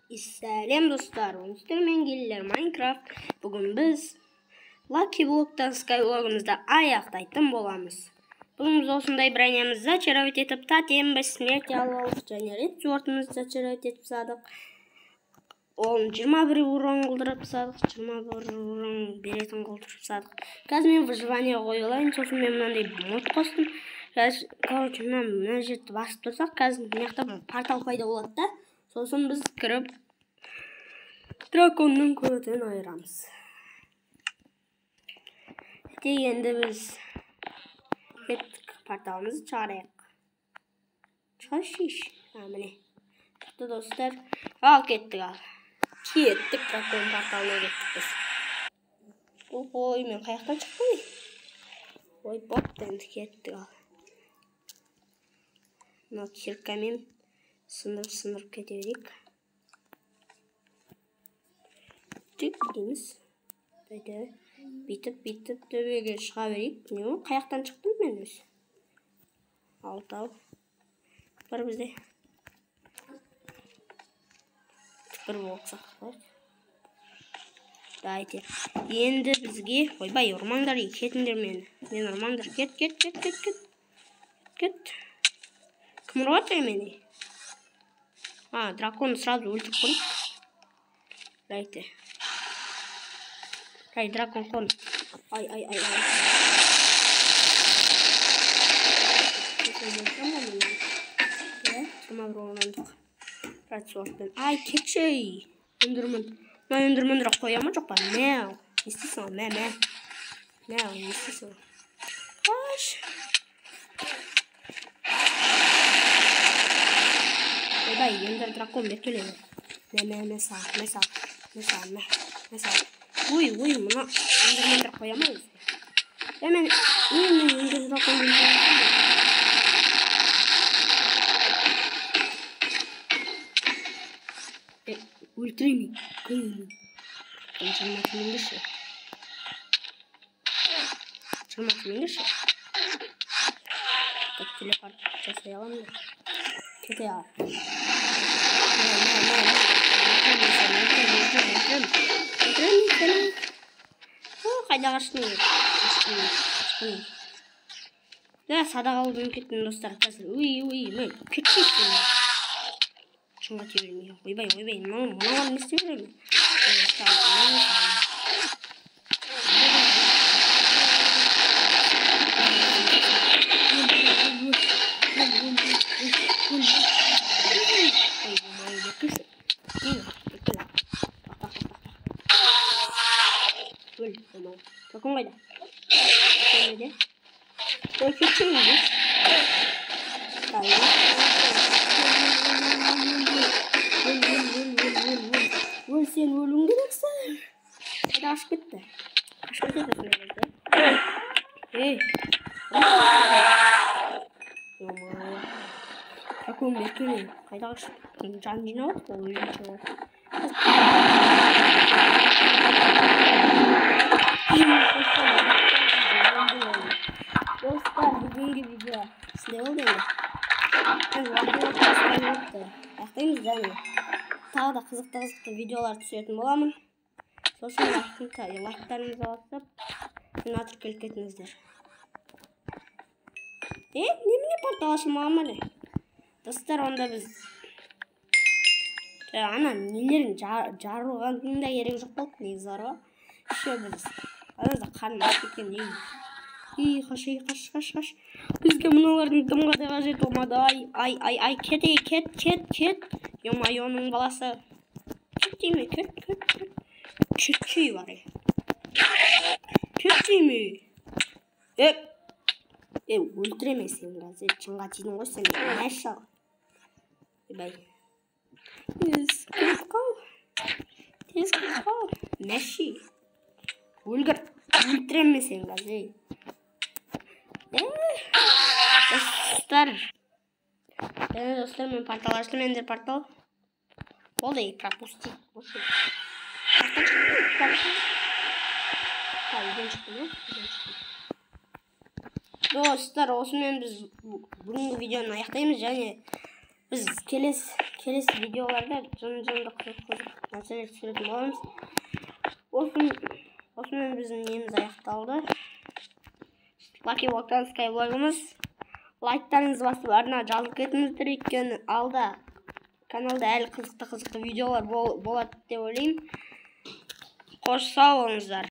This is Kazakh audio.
Сәлем достар, мен келділер Майнкрафт. Бүгін біз Lucky Block'тан скайлогымызды аяқтайтын боламыз. Бүгін біз осындай бронямызды зачаровать етіп, тотем бессмертие алып алдық, және редсвортымызды зачаровать етіп тастадық. Оның 21 урон қылдырып тастадық, 21 урон беретін қылдырып тастадық. Қазір мен выживание қойылайын, сосын мен мынандай мод қостым. Короче, мына жерді басып тұрсақ, қазір мына портал пайда болады да. Сосын біз кіріп драконның көтін айырамыз. Енді біз порталымызды шығарайық. Шығаршиш. Міне. Шықты достар. Ал кеттік ал. Кеттік дракон порталына кеттік біз. Ой, мен қаяқтан шықтым? Ой, бопты енді кеттік ал. Мына киркамен сындырып кете берейік. Тік дейміз. Бүйтіп төбеге шыға берейік. Не ол? Қаяқтан шықтым мен өз. Алтау. Бір бізде. Бір болсақ бар. Дайте. Енді бізге... Ойбай, ұрмаңдар, кетіңдер мені. Мен ұрмаңдар. Кет. Кім ұрғатыр мені? Драконы сразу өлтіп қойып. Дайте. Ай, дракон қон. Ай. Ай, кетші. Өндірмендір қоя ма жоқ па? Мәу. Естесің ол, мәу, естесің ол. Қаш. Ойбай, ендір дракон бекеледі. Мә сал. Ой, мұна өндірмендір қоя ма өзі? Мен ендір дракон бекеледі. Өлтіремей, көйінен. Шырматымыңдышы. Телепорт жасай аламын. Кете ал. Қайда қаштың? Садаға алдым кеттім достар. Мен кетшейсің. Шыңға тебірмей. Ойбай. Мұналар не істеп жүрем? Дракон қайда? Ой, кетшейін біз. Сен өлің керексің. Қайда ашып кетті? Ашып кетеді сонда кезде. Ей. Дракон беркелейін. Қайда ашып кеттің? Жан жинауық бұл өлінші ол. Достар, бүгінгі видео сізде болды енді. Аяқтаймыз және тағы да қызықты видеолар түсетін боламын. Сосын лайктарыңызды басып, мен атыр келіп кетіңіздер. Немене портал ашылмаған ма? Достар, онда біз ана нелерін жарылғандың да керек жоқ болды, негізі бар ғой. Еще біз анада қарным ашып кеткен дейміз. Қаш. Бізге мұналардың дымға да қажет болмады. Ай, кет. Йомайоның баласы. Кет дейме, кет. Кетшей бар. Кет дейме. Өлтіреме сен қазір. Шыңға тидің ғой сен. Мәшал. Бай. Тез қал. Мәші. Өлтіреме сен қазір. Достар, мен портал аштым, ендер портал. Болды, пропусти. Достар, осымен біз бүгінгі видеоны аяқтаймыз және Biz келесі видеоларда жын-жынды қызық нәрселер түсіретін боламыз. Осымен біздің неміз аяқталды. Lucky Block'tan Skyblock'ымыз. Лайктарыңызды басып арна жазып кетіңіздер, өйткені алда каналда әлі қызықты видеолар болады деп ойлаймын. Қош сау болыңыздар.